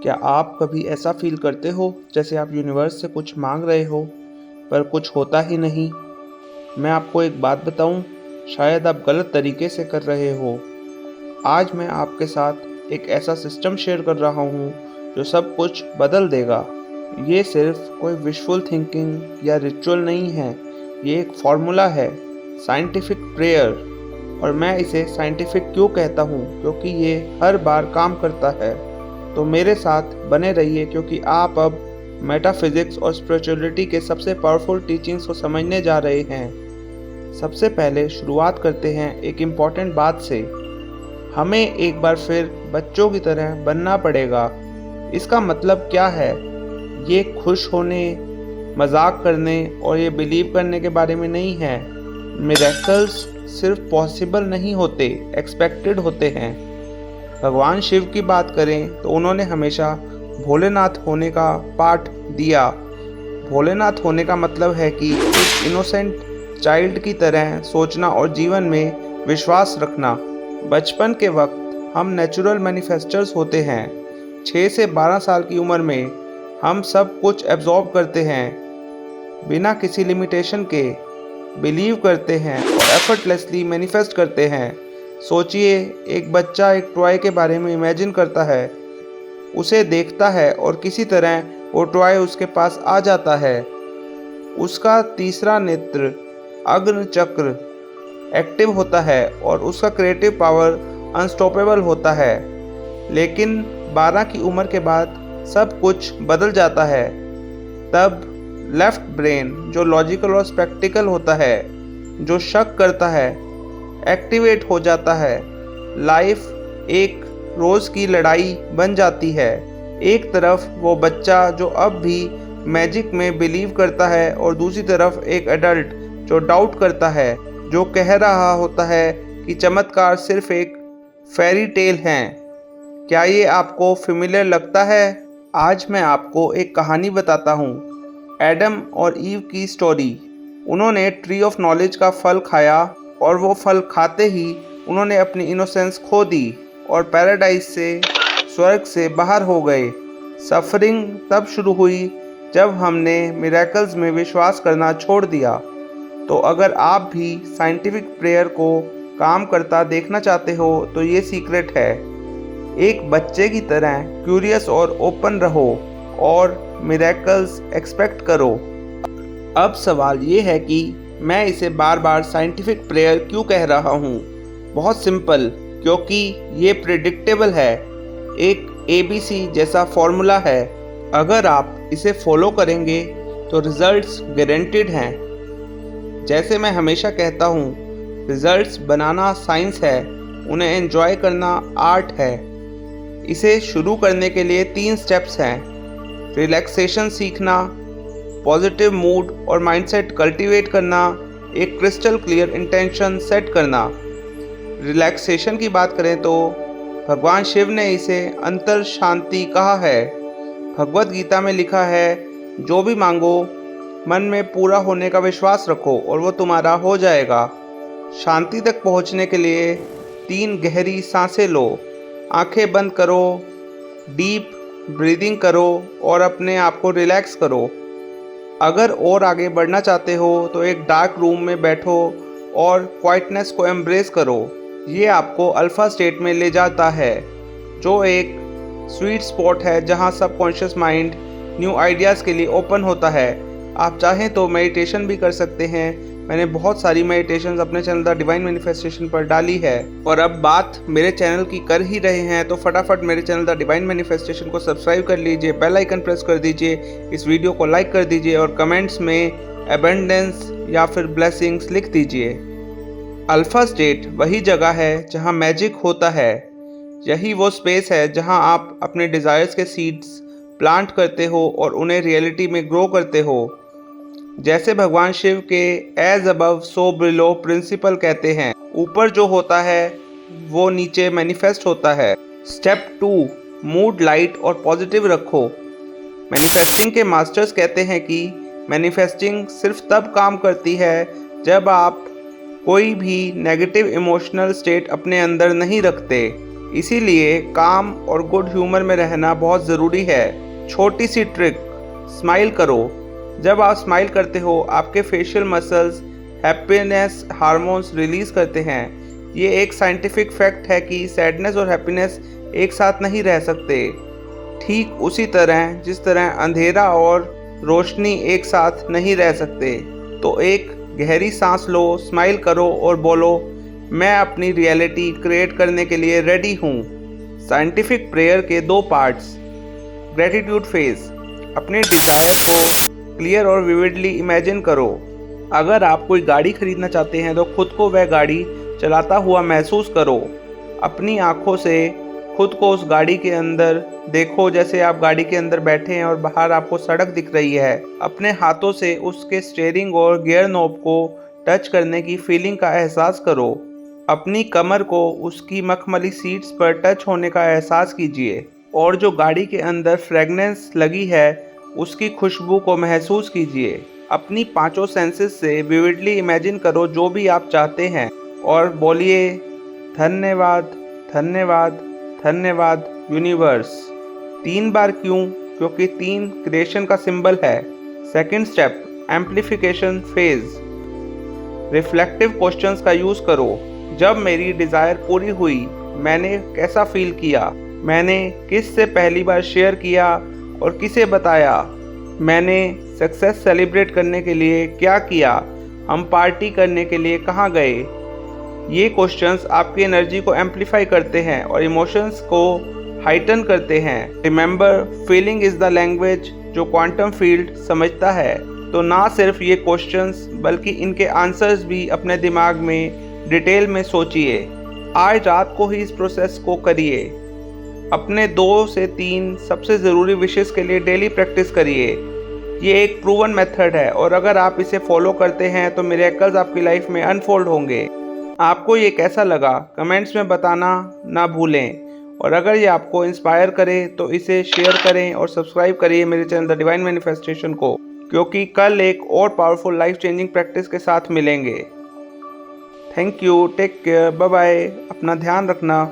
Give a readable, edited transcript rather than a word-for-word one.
क्या आप कभी ऐसा फ़ील करते हो जैसे आप यूनिवर्स से कुछ मांग रहे हो पर कुछ होता ही नहीं? मैं आपको एक बात बताऊं, शायद आप गलत तरीके से कर रहे हो। आज मैं आपके साथ एक ऐसा सिस्टम शेयर कर रहा हूं जो सब कुछ बदल देगा। ये सिर्फ कोई विशफुल थिंकिंग या रिचुअल नहीं है, ये एक फॉर्मूला है, साइंटिफिक प्रेयर। और मैं इसे साइंटिफिक क्यों कहता हूँ? क्योंकि ये हर बार काम करता है। तो मेरे साथ बने रहिए, क्योंकि आप अब मेटाफिजिक्स और स्पिरिचुअलिटी के सबसे पावरफुल टीचिंग्स को समझने जा रहे हैं। सबसे पहले शुरुआत करते हैं एक इम्पॉर्टेंट बात से। हमें एक बार फिर बच्चों की तरह बनना पड़ेगा। इसका मतलब क्या है? ये खुश होने, मजाक करने और ये बिलीव करने के बारे में नहीं है। मिरेकल्स सिर्फ पॉसिबल नहीं होते, एक्सपेक्टेड होते हैं। भगवान शिव की बात करें तो उन्होंने हमेशा भोलेनाथ होने का पाठ दिया। भोलेनाथ होने का मतलब है कि एक इनोसेंट चाइल्ड की तरह सोचना और जीवन में विश्वास रखना। बचपन के वक्त हम नेचुरल मैनिफेस्टर्स होते हैं। 6 से 12 साल की उम्र में हम सब कुछ एब्जॉर्ब करते हैं बिना किसी लिमिटेशन के, बिलीव करते हैं और एफर्टलेसली मैनिफेस्ट करते हैं। सोचिए, एक बच्चा एक टॉय के बारे में इमेजिन करता है, उसे देखता है और किसी तरह वो टॉय उसके पास आ जाता है। उसका तीसरा नेत्र, अग्नि चक्र, एक्टिव होता है और उसका क्रिएटिव पावर अनस्टॉपेबल होता है। लेकिन 12 की उम्र के बाद सब कुछ बदल जाता है। तब लेफ्ट ब्रेन, जो लॉजिकल और प्रैक्टिकल होता है, जो शक करता है, एक्टिवेट हो जाता है। लाइफ एक रोज़ की लड़ाई बन जाती है। एक तरफ वो बच्चा जो अब भी मैजिक में बिलीव करता है और दूसरी तरफ एक एडल्ट जो डाउट करता है, जो कह रहा होता है कि चमत्कार सिर्फ एक फेरी टेल हैं। क्या ये आपको फेमिलियर लगता है? आज मैं आपको एक कहानी बताता हूँ, एडम और ईव की स्टोरी। उन्होंने ट्री ऑफ नॉलेज का फल खाया और वो फल खाते ही उन्होंने अपनी इनोसेंस खो दी और पैराडाइज से, स्वर्ग से बाहर हो गए। सफरिंग तब शुरू हुई जब हमने मिरेकल्स में विश्वास करना छोड़ दिया। तो अगर आप भी साइंटिफिक प्रेयर को काम करता देखना चाहते हो तो ये सीक्रेट है। एक बच्चे की तरह क्यूरियस और ओपन रहो और मिरेकल्स एक्सपेक्ट करो। अब सवाल ये है कि मैं इसे बार बार साइंटिफिक प्रेयर क्यों कह रहा हूँ? बहुत सिंपल, क्योंकि ये प्रिडिक्टेबल है। एक ABC जैसा फॉर्मूला है। अगर आप इसे फॉलो करेंगे तो रिजल्ट्स गारंटीड हैं। जैसे मैं हमेशा कहता हूँ, रिजल्ट्स बनाना साइंस है, उन्हें एंजॉय करना आर्ट है। इसे शुरू करने के लिए 3 स्टेप्स हैं: रिलैक्सेशन सीखना, पॉजिटिव मूड और माइंडसेट कल्टीवेट करना, एक क्रिस्टल क्लियर इंटेंशन सेट करना। रिलैक्सेशन की बात करें तो भगवान शिव ने इसे अंतर शांति कहा है। भगवत गीता में लिखा है, जो भी मांगो मन में पूरा होने का विश्वास रखो और वो तुम्हारा हो जाएगा। शांति तक पहुंचने के लिए 3 गहरी सांसें लो, आंखें बंद करो, डीप ब्रीदिंग करो और अपने आप को रिलैक्स करो। अगर और आगे बढ़ना चाहते हो तो एक डार्क रूम में बैठो और क्वाइटनेस को एम्ब्रेस करो। ये आपको अल्फ़ा स्टेट में ले जाता है, जो एक स्वीट स्पॉट है जहाँ सबकॉन्शियस माइंड न्यू आइडियाज़ के लिए ओपन होता है। आप चाहें तो मेडिटेशन भी कर सकते हैं। मैंने बहुत सारी मेडिटेशंस अपने चैनल द डिवाइन मैनिफेस्टेशन पर डाली है। और अब बात मेरे चैनल की कर ही रहे हैं तो फटाफट मेरे चैनल द डिवाइन मैनिफेस्टेशन को सब्सक्राइब कर लीजिए, बेल आइकन प्रेस कर दीजिए, इस वीडियो को लाइक कर दीजिए और कमेंट्स में अबंडेंस या फिर ब्लेसिंग्स लिख दीजिए। अल्फ़ा स्टेट वही जगह है जहां मैजिक होता है। यही वो स्पेस है जहां आप अपने डिज़ायर्स के सीड्स प्लांट करते हो और उन्हें रियलिटी में ग्रो करते हो। जैसे भगवान शिव के as above so below principle कहते हैं, ऊपर जो होता है वो नीचे मैनिफेस्ट होता है। स्टेप 2, मूड लाइट और पॉजिटिव रखो। मैनिफेस्टिंग के मास्टर्स कहते हैं कि मैनिफेस्टिंग सिर्फ तब काम करती है जब आप कोई भी नेगेटिव इमोशनल स्टेट अपने अंदर नहीं रखते। इसीलिए काम और गुड ह्यूमर में रहना बहुत ज़रूरी है। छोटी सी ट्रिक, स्माइल करो। जब आप स्माइल करते हो आपके facial muscles happiness hormones release करते हैं। ये एक साइंटिफिक फैक्ट है कि सैडनेस और हैप्पीनेस एक साथ नहीं रह सकते। ठीक उसी तरह जिस तरह अंधेरा और रोशनी एक साथ नहीं रह सकते। तो एक गहरी सांस लो, स्माइल करो और बोलो, मैं अपनी रियलिटी क्रिएट करने के लिए रेडी हूँ। साइंटिफिक प्रेयर के 2 पार्ट्स। ग्रेटिट्यूड फेज, अपने डिज़ायर को क्लियर और विविडली इमेजिन करो। अगर आप कोई गाड़ी खरीदना चाहते हैं तो खुद को वह गाड़ी चलाता हुआ महसूस करो। अपनी आँखों से खुद को उस गाड़ी के अंदर देखो, जैसे आप गाड़ी के अंदर बैठे हैं और बाहर आपको सड़क दिख रही है। अपने हाथों से उसके स्टीयरिंग और गियर नॉब को टच करने की फीलिंग का एहसास करो। अपनी कमर को उसकी मखमली सीट्स पर टच होने का एहसास कीजिए और जो गाड़ी के अंदर फ्रेगनेंस लगी है उसकी खुशबू को महसूस कीजिए। अपनी 5 सेंसेस से विविडली इमेजिन करो जो भी आप चाहते हैं और बोलिए, धन्यवाद धन्यवाद धन्यवाद यूनिवर्स। 3 बार क्यों? क्योंकि 3 क्रिएशन का सिंबल है। Second step, amplification phase. Reflective questions का यूज़ करो। जब मेरी डिज़ायर पूरी हुई मैंने कैसा फील किया? मैंने किस से पहली बार शेयर किया और किसे बताया? मैंने सक्सेस सेलिब्रेट करने के लिए क्या किया? हम पार्टी करने के लिए कहाँ गए? ये क्वेश्चंस आपकी एनर्जी को एम्पलीफाई करते हैं और इमोशंस को हाइटन करते हैं। Remember, feeling is the language जो क्वांटम फील्ड समझता है। तो ना सिर्फ ये क्वेश्चंस बल्कि इनके आंसर्स भी अपने दिमाग में डिटेल में सोचिए। आज रात को ही इस प्रोसेस को करिए। अपने 2 से 3 सबसे ज़रूरी विशेस के लिए डेली प्रैक्टिस करिए। ये एक प्रूवन मेथड है और अगर आप इसे फॉलो करते हैं तो मिरेकल्स आपकी लाइफ में अनफोल्ड होंगे। आपको ये कैसा लगा कमेंट्स में बताना ना भूलें और अगर ये आपको इंस्पायर करे तो इसे शेयर करें और सब्सक्राइब करिए मेरे चैनल द डिवाइन मैनिफेस्टेशन को, क्योंकि कल एक और पावरफुल लाइफ चेंजिंग प्रैक्टिस के साथ मिलेंगे। Thank you, take care, bye bye, अपना ध्यान रखना।